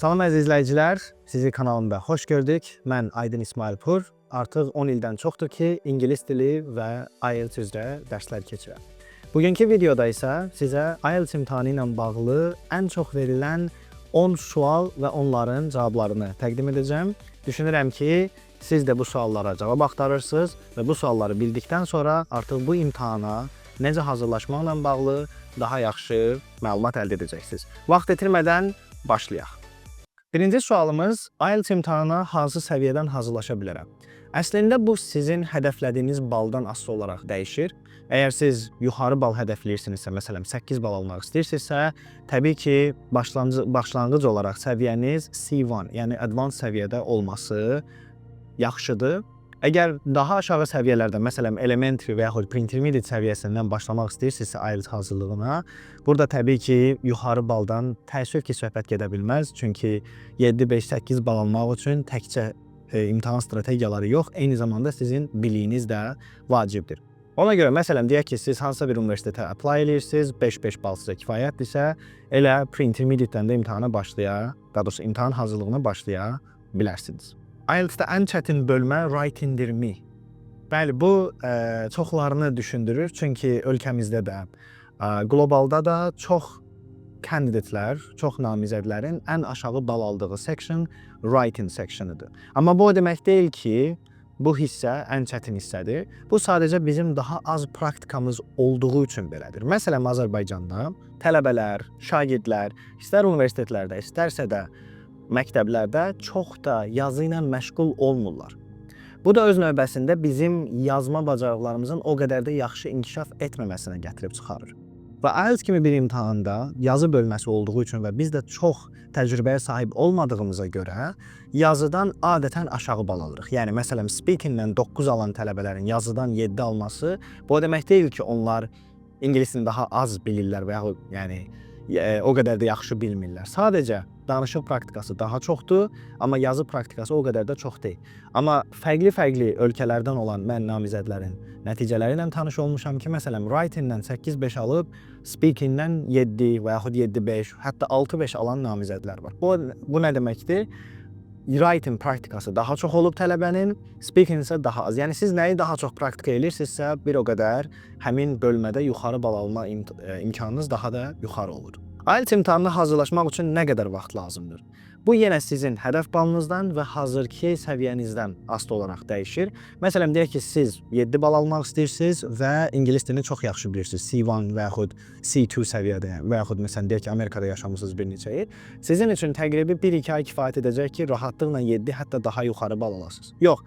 Salam əziz izləyicilər, sizi kanalımda xoş gördük. Mən Aydın İsmail Pur. Artıq 10 ildən çoxdur ki, ingilis dili və IELTS üzrə dərslər keçirəm. Bugünkü videoda isə sizə IELTS imtahanı ilə bağlı ən çox verilən 10 sual və onların cavablarını təqdim edəcəm. Düşünürəm ki, siz də bu suallara cavab axtarırsınız və bu sualları bildikdən sonra artıq bu imtahana necə hazırlaşmaqla bağlı daha yaxşı məlumat əldə edəcəksiniz. Vaxt itirmədən başlayaq. Birinci sualımız, IELTS imtahanına hansı səviyyədən hazırlaşa bilərəm? Əslində bu sizin hədəflədiyiniz baldan asılı olaraq dəyişir. Əgər siz yuxarı bal hədəfləyirsinizsə, məsələn 8 bal almaq istəyirsinizsə, təbii ki, başlanğıc olaraq səviyyəniz C1, yəni advanced səviyyədə olması yaxşıdır. Əgər daha aşağı səviyyələrdə, məsələn elementary və yaxud pre-intermediate səviyyəsindən başlamaq istəyirsinizsə IELTS hazırlığına, burada təbii ki, yuxarı baldan təəssüf ki, söhbət gedə bilməz. Çünki 7, 5, 8 bal almaq üçün təkcə imtahan strategiyaları yox, eyni zamanda sizin biliyiniz də vacibdir. Ona görə, məsələn, deyək ki, siz hansısa bir universitetə apply edirsiniz, 5-5 bal sizə kifayətdirsə, elə pre-intermediate-dən də imtahana daha doğrusu imtahan hazırlığına başlaya bilərsiniz. IELTS-də ən çətin bölmə writing-dirmi? Bəli, bu çoxlarını düşündürür. Çünki ölkəmizdə də, qlobalda da çox kandidatlar, çox namizədlərin ən aşağı bal aldığı section writing sectionıdır. Amma bu o demək deyil ki, bu hissə ən çətin hissədir. Bu sadəcə bizim daha az praktikamız olduğu üçün belədir. Məsələn, Azərbaycanda tələbələr, şagirdlər, istər universitetlərdə, istərsə də məktəblərdə çox da yazı ilə məşğul olmurlar. Bu da öz növbəsində bizim yazma bacarıqlarımızın o qədər də yaxşı inkişaf etməməsinə gətirib çıxarır. Və IELTS kimi bir imtahanda yazı bölməsi olduğu üçün və biz də çox təcrübəyə sahib olmadığımıza görə yazıdan adətən aşağı bal alırıq. Yəni, məsələn, speakingdən 9 alan tələbələrin yazıdan 7 alması, bu o demək deyil ki, onlar ingilisini daha az bilirlər və yaxud yəni, o qədər də yaxşı bilmirlər. Sadəcə danışıq praktikası daha çoxdur, amma yazı praktikası o qədər də çox deyil. Amma fərqli-fərqli ölkələrdən olan mən namizədlərin nəticələri ilə tanış olmuşam ki, məsələn, writing-dən 8-5 alıb, speaking-dən 7 və yaxud 7-5, hətta 6-5 alan namizədlər var. Bu nə deməkdir? Writing praktikası daha çox olub tələbənin, speaking isə daha az. Yəni, siz nəyi daha çox praktika edirsinizsə, bir o qədər həmin bölmədə yuxarı bal alma imkanınız daha da yuxarı olur. IELTS imtahanına hazırlaşmaq üçün nə qədər vaxt lazımdır? Bu yenə sizin hədəf balınızdan və hazırki səviyyənizdən asılı olaraq dəyişir. Məsələn, deyək ki, siz 7 bal almaq istəyirsiniz və ingilis dilini çox yaxşı bilirsiniz. C1 və yaxud C2 səviyyədə və yaxud məsələn, deyək ki, Amerikada yaşamısınız bir neçə il. Sizin üçün təqribi 1-2 ay kifayət edəcək ki, rahatlıqla 7, hətta daha yuxarı bal alasınız. Yox.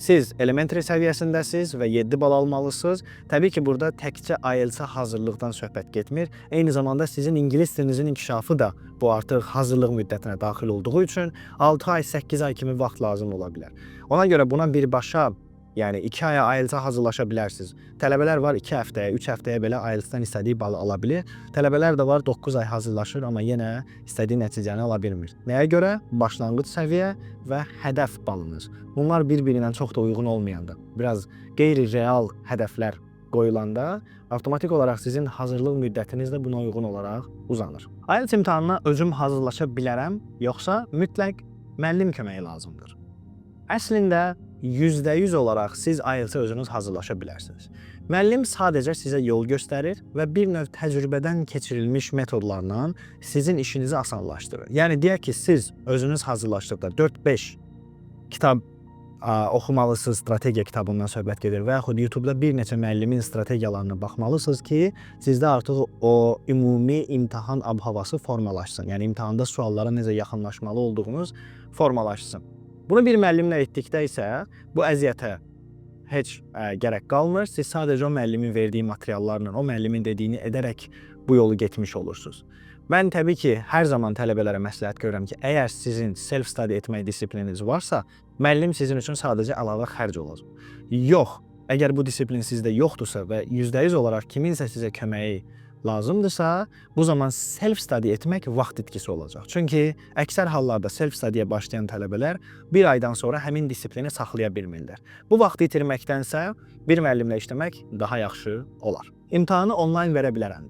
Siz elementary səviyyəsindəsiniz və 7 bal almalısınız. Təbii ki, burada təkcə IELTS-ə hazırlıqdan söhbət getmir. Eyni zamanda sizin ingilis dilinizin inkişafı da bu artıq hazırlıq müddətinə daxil olduğu üçün 6 ay, 8 ay kimi vaxt lazım ola bilər. Ona görə buna birbaşa, yəni 2 aya IELTS-ə hazırlaşa bilərsiniz. Tələbələr var 2 həftəyə, 3 həftəyə belə IELTS-dən istədiyi balı ala bilir. Tələbələr də var 9 ay hazırlaşır, amma yenə istədiyi nəticəni ala bilmir. Nəyə görə? Başlanğıc səviyyə və hədəf balınız. Bunlar bir-birinə çox da uyğun olmayanda, biraz qeyri-real hədəflər qoyulanda, avtomatik olaraq sizin hazırlıq müddətiniz də buna uyğun olaraq uzanır. IELTS imtahanına özüm hazırlaşa bilərəm, yoxsa mütləq müəllim köməyi lazımdır? Əslində, %100 olaraq siz IELTS-ə özünüz hazırlaşa bilərsiniz. Müəllim sadəcə sizə yol göstərir və bir növ təcrübədən keçirilmiş metodlarla sizin işinizi asanlaşdırır. Yəni, deyək ki, siz özünüz hazırlaşdıqda 4-5 kitab oxumalısınız, strategiya kitabından söhbət gedir və yaxud YouTube-da bir neçə müəllimin strategiyalarına baxmalısınız ki, sizdə artıq o ümumi imtahan ab-havası formalaşsın. Yəni, imtahanda suallara necə yaxınlaşmalı olduğunuz formalaşsın. Bunu bir müəllimlə etdikdə isə bu əziyyətə heç gərək qalmır. Siz sadəcə o müəllimin verdiyi materiallarla, o müəllimin dediyini edərək bu yolu getmiş olursunuz. Mən təbii ki, hər zaman tələbələrə məsləhət görürəm ki, əgər sizin self-study etmək disiplininiz varsa, müəllim sizin üçün sadəcə əlavə xərc olacaq. Yox, əgər bu disiplin sizdə yoxdursa və %100 olaraq kiminsə sizə köməyi lazımdırsa, bu zaman self-study etmək vaxt itkisi olacaq. Çünki əksər hallarda self-studyyə başlayan tələbələr bir aydan sonra həmin disiplini saxlaya bilmirlər. Bu vaxtı itirməkdənsə bir müəllimlə işləmək daha yaxşı olar. İmtahanı onlayn verə bilərəm.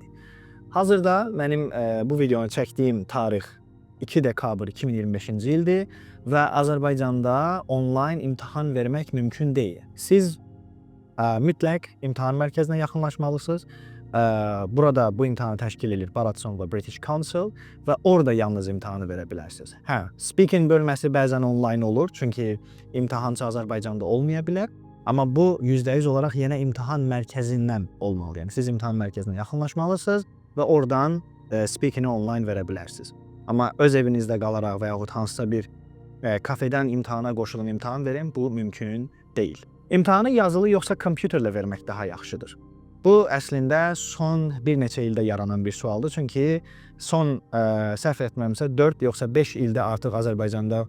Hazırda mənim bu videonu çəkdiyim tarix 2 dekabr 2025-ci ildir və Azərbaycanda onlayn imtahan vermək mümkün deyil. Siz mütləq imtahan mərkəzinə yaxınlaşmalısınız. Burada bu imtahanı təşkil edir Baraton və British Council və orada yalnız imtahanı verə bilərsiniz. Speaking bölməsi bəzən onlayn olur, çünki imtahançı Azərbaycanda olmaya bilər. Amma bu %100 olaraq yenə imtahan mərkəzindən olmalı. Yəni siz imtahan mərkəzinə yaxınlaşmalısınız və oradan speaking-i onlayn verə bilərsiniz. Amma öz evinizdə qalaraq və yaxud hansısa bir kafedən imtahana qoşulun, imtahan verin, bu mümkün deyil. İmtahanı yazılı yoxsa kompüterlə vermək daha yaxşıdır. Bu əslində son bir neçə ildə yaranan bir sualdır. Çünki son səhv etmirəmsə 4 yoxsa 5 ildə artıq Azərbaycanda,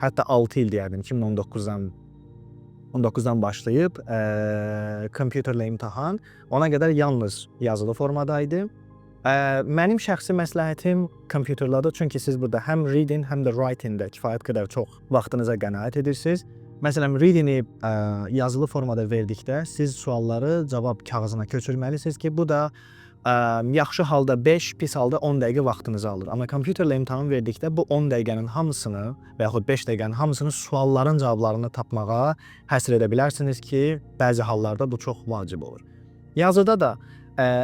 hətta 6 il deyərdim, 2019-dan başlayıb kompüterlə imtahan. Ona qədər yalnız yazılı formadaydı. Mənim şəxsi məsləhətim kompüterladır. Çünki siz burada həm reading, həm də writing-də kifayət qədər çox vaxtınıza qənaət edirsiniz. Məsələn, reading-i yazılı formada verdikdə siz sualları cavab kağızına köçürməlisiniz ki, bu da yaxşı halda 5, pis halda 10 dəqiqə vaxtınızı alır. Amma kompüterlə imtahan verdikdə bu 10 dəqiqənin hamısını və yaxud 5 dəqiqənin hamısını sualların cavablarını tapmağa həsr edə bilərsiniz ki, bəzi hallarda bu çox vacib olur. Yazıda da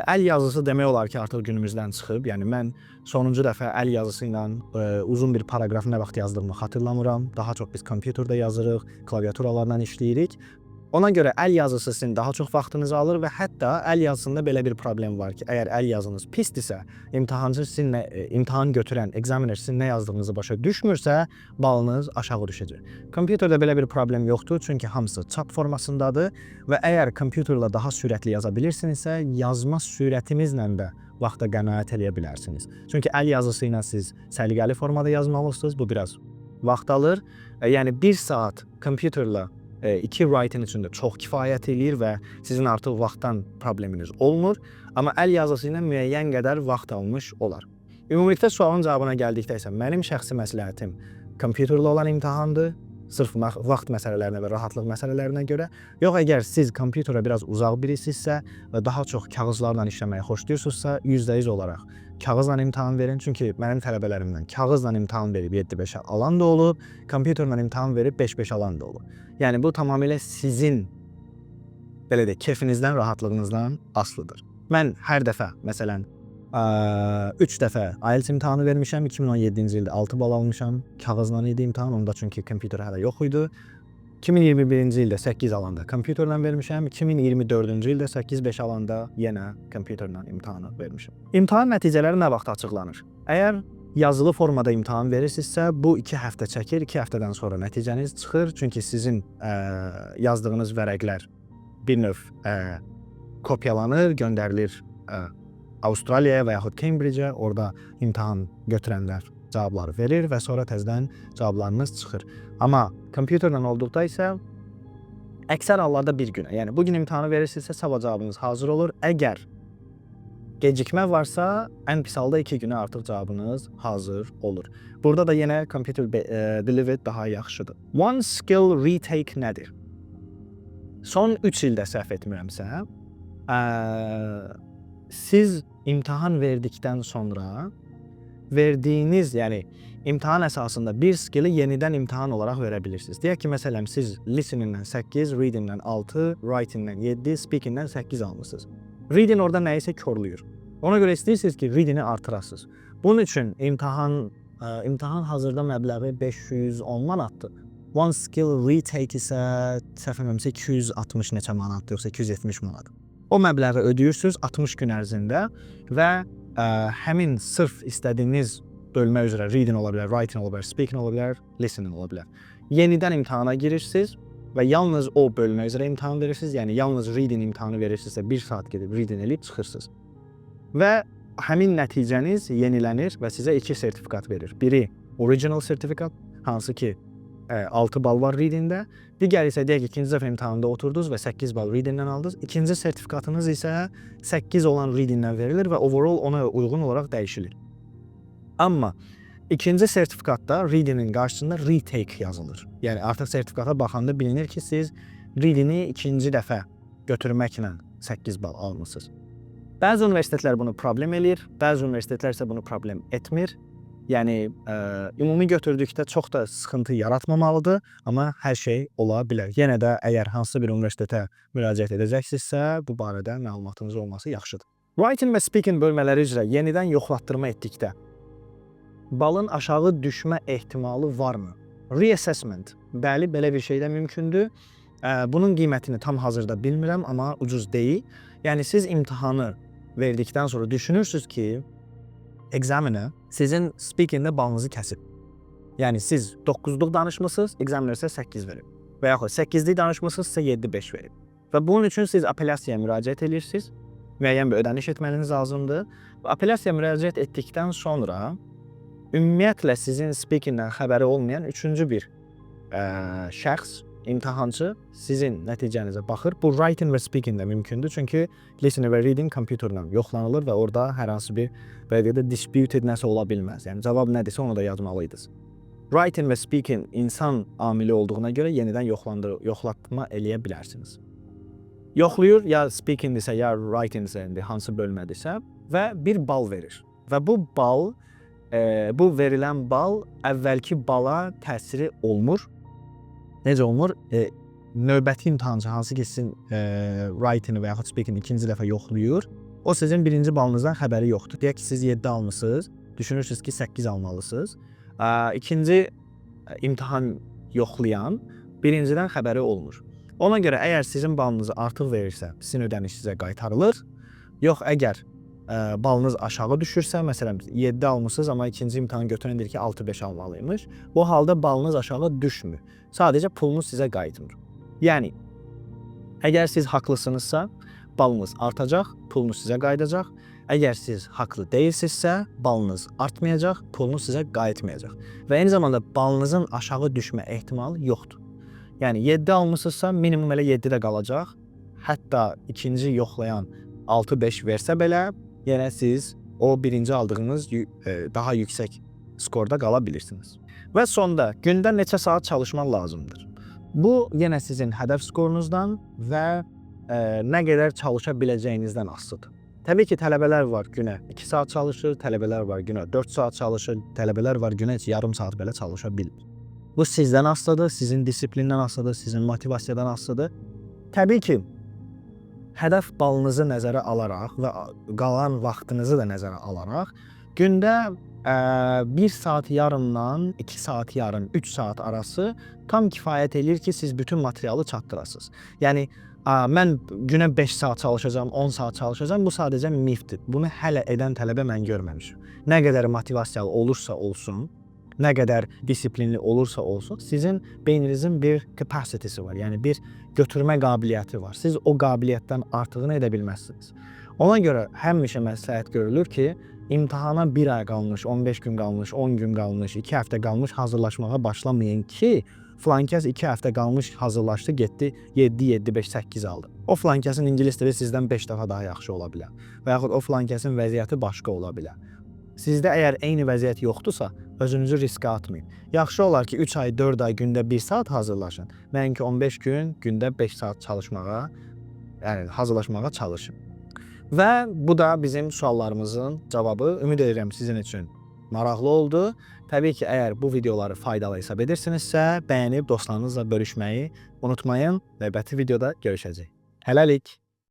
əl yazısı demək olar ki, artıq günümüzdən çıxıb. Yəni mən sonuncu dəfə əl yazısı ilə uzun bir paragrafı nə vaxt yazdığımı xatırlamıram. Daha çox biz kompüterdə yazırıq, klaviaturalarla işləyirik. Ona görə əl yazısı sizin daha çox vaxtınızı alır və hətta əl yazısında belə bir problem var ki, əgər əl yazınız pisdirsə, imtahancı sizinlə imtahan götürən examiner sizin nə yazdığınızı başa düşmürsə, balınız aşağı düşəcək. Kompüterdə belə bir problem yoxdur, çünki hamısı çap formasındadır və əgər kompüterlə daha sürətli yaza bilirsinizsə, yazma sürətinizlə də vaxta qənaət edə bilərsiniz. Çünki əl yazısı ilə siz səliqəli formada yazmalısınız, bu biraz vaxt alır. Yəni 1 saat kompüterlə 2 writing üçün də çox kifayət eləyir və sizin artıq vaxtdan probleminiz olmur. Amma əl yazısı ilə müəyyən qədər vaxt almış olar. Ümumilikdə sualın cavabına gəldikdə isə mənim şəxsi məsləhətim kompüterlə olan imtahandır. Sırf vaxt məsələlərinə və rahatlıq məsələlərinə görə. Yox, əgər siz kompüterə biraz uzaq birisinizsə və daha çox kağızlarla işləməyi xoşlayırsınızsa, %100 olaraq kağızla imtahan verin. Çünki mənim tələbələrimdən kağızla imtahan verib 7-5 alan da olub, kompüterlə imtahan verib 5-5 alan da olub. Yəni bu tamamilə sizin belə də kefinizdən, rahatlığınızdan asılıdır. Mən hər dəfə, məsələn, 3 dəfə IELTS imtahanı vermişəm. 2017-ci ildə 6 bal almışam. Kağızla idi imtahan, onda çünki kompüter hələ yox idi. 2021-ci ildə 8 alanda kompüterlə vermişəm. 2024-cü ildə 8-5 alanda yenə kompüterlə imtahanı vermişəm. İmtahan nəticələri nə vaxt açıqlanır? Əgər yazılı formada imtahan verirsinizsə, bu 2 həftə çəkir. 2 həftədən sonra nəticəniz çıxır. Çünki sizin yazdığınız vərəqlər bir növ kopyalanır, göndərilir Avstraliyaya və yaxud Cambridge-ə. Orada imtahan götürənlər cavabları verir və sonra təzədən cavablarınız çıxır. Amma kompüterlə olduqda isə əksər hallarda bir günə. Yəni bugün imtahanı verirsinizsə, sabah cavabınız hazır olur. Əgər gecikmə varsa, ən pis halda 2 günə artıq cavabınız hazır olur. Burada da yenə computer delivery daha yaxşıdır. One skill retake nədir? Son 3 ildə səhv etmirəmsə, siz imtahan verdikdən sonra verdiyiniz, yəni imtahan əsasında bir skilli yenidən imtahan olaraq verə bilirsiniz. Deyək ki, məsələn, siz listening-dən 8, reading-dən 6, writing-dən 7, speaking-dən 8 almışsınız. Reading orada nəyisə körlüyür. Ona görə istəyirsiniz ki, reading-i artırasınız. Bunun üçün imtahan hazırda məbləği 510 manatdır. One skill retake isə səhv etmirəmsə 260 neçə manatdır, yoxsa 270 manat. O məbləği ödəyirsiniz 60 gün ərzində və həmin sırf istədiyiniz bölmə üzrə reading ola bilər, writing ola bilər, speaking ola bilər, listening ola bilər. Yenidən imtahana girirsiniz və yalnız o bölmə üzrə imtahan verirsiniz. Yəni yalnız reading imtahanı verirsinizsə 1 saat gedib reading eləyib çıxırsınız. Və həmin nəticəniz yenilənir və sizə 2 sertifikat verir. Biri original sertifikat, hansı ki 6 bal var readingdə. Digəri isə deyək ki, ikinci dəfə imtahanda oturdunuz və 8 bal readingdən aldınız. İkinci sertifikatınız isə 8 olan readingdən verilir və overall ona uyğun olaraq dəyişilir. Amma ikinci sertifikatda readingin qarşısında retake yazılır. Yəni artıq sertifikata baxanda bilinir ki, siz readingi ikinci dəfə götürməklə 8 bal almışsınız. Bəzi universitetlər bunu problem eləyir, bəzi universitetlər isə bunu problem etmir. Yəni ümumi götürdükdə çox da sıxıntı yaratmamalıdır, amma hər şey ola bilər. Yenə də əgər hansısa bir universitetə müraciət edəcəksinizsə, bu barədə məlumatınız olması yaxşıdır. Writing və speaking bölmələri üzrə yenidən yoxlatdırma etdikdə balın aşağı düşmə ehtimalı varmı? Reassessment. Bəli, belə bir şey də mümkündür. Bunun qiymətini tam hazırda bilmirəm, amma ucuz deyil. Yəni siz imtahanı verdikdən sonra düşünürsünüz ki, examiner sizin speakingdə balınızı kəsib. Yəni siz 9-luq danışmısınız, examiner isə 8 verib. Və yaxud 8-lik danışmısınızsa 7-5 verib. Və bunun üçün siz apellyasiyaya müraciət edirsiniz. Müəyyən bir ödəniş etməyiniz lazımdır. Apellyasiyaya müraciət etdikdən sonra ümumiyyətlə sizin speakingdən xəbəri olmayan üçüncü bir şəxs, imtahancı sizin nəticənizə baxır. Bu writing və speaking də mümkündür. Çünki listening və reading kompüterlə yoxlanılır və orada hər hansı bir belə disputed nəsə ola bilməz. Yəni cavab nədirsə onu da yazmalıydınız. Writing və speaking insan amili olduğuna görə yenidən yoxlatma eləyə bilərsiniz. Yoxlayır, ya speaking-dirsə, ya writing-dirsə, hansı bölmədirsə və bir bal verir. Və bu bal, bu verilən bal əvvəlki bala təsiri olmur. Necə olmur? Növbəti imtahancı hansı ki sizin writing-i və yaxud speaking-i ikinci dəfə yoxlayır, o sizin birinci balınızdan xəbəri yoxdur. Deyək ki, siz 7 almısınız, düşünürsünüz ki 8 almalısınız. İkinci imtahan yoxlayan birincidən xəbəri olmur. Ona görə əgər sizin balınızı artıq verirsə, sizin ödəniş sizə qaytarılır. Yox, əgər balınız aşağı düşürsə, məsələn 7 almışsınız, amma ikinci imtahan götürən deyir ki 6-5 almalıymış. Bu halda balınız aşağı düşmür. Sadəcə pulunuz sizə qayıtmır. Yəni, əgər siz haqlısınızsa, balınız artacaq, pulunuz sizə qayıdacaq. Əgər siz haqlı deyilsinizsə, balınız artmayacaq, pulunuz sizə qayıtmayacaq. Və eyni zamanda balınızın aşağı düşmə ehtimalı yoxdur. Yəni 7 almışsınızsa, minimum elə 7-də qalacaq. Hətta ikinci yoxlayan 6-5 versə belə, yenə siz o birinci aldığınız daha yüksək skorda qala bilirsiniz. Və sonda gündə neçə saat çalışmaq lazımdır? Bu yenə sizin hədəf skorunuzdan və nə qədər çalışa biləcəyinizdən asılıdır. Təbii ki, tələbələr var günə 2 saat çalışır, tələbələr var günə 4 saat çalışır, tələbələr var günə heç yarım saat belə çalışa bilmir. Bu sizdən asılıdır, sizin disiplindən asılıdır, sizin motivasiyadan asılıdır. Təbii ki, hədəf balınızı nəzərə alaraq və qalan vaxtınızı da nəzərə alaraq gündə 1 saat yarımdan 2 saat yarım, 3 saat arası tam kifayət edir ki, siz bütün materialı çatdırasınız. Yəni, mən günə 5 saat çalışacağım, 10 saat çalışacağım, bu sadəcə mifdir. Bunu hələ edən tələbə mən görməmişim. Nə qədər motivasiyalı olursa olsun, nə qədər disiplinli olursa olsun, sizin beyninizin bir capacity-si var, yəni bir götürmə qabiliyyəti var. Siz o qabiliyyətdən artığını edə bilməzsiniz. Ona görə həmişə məsləhət görülür ki, imtahana 1 ay qalmış, 15 gün qalmış, 10 gün qalmış, 2 həftə qalmış hazırlaşmağa başlamayın ki, filankəs 2 həftə qalmış hazırlaşdı, getdi 7, 7, 5, 8 aldı. O filankəsin ingilis dili sizdən 5 dəfə daha yaxşı ola bilər. Və yaxud o filankəsin vəziyyəti başqa ola bilər. Sizdə əgər eyni vəziyyət yoxdursa, özünüzü riskə atmayın. Yaxşı olar ki, 3 ay, 4 ay gündə 1 saat hazırlaşın. Nəinki 15 gün gündə 5 saat çalışmağa, yəni hazırlaşmağa çalışın. Və bu da bizim suallarımızın cavabı. Ümid edirəm sizin üçün maraqlı oldu. Təbii ki, əgər bu videoları faydalı hesab edirsinizsə, bəyənib dostlarınızla bölüşməyi unutmayın. Növbəti videoda görüşəcəyik. Hələlik.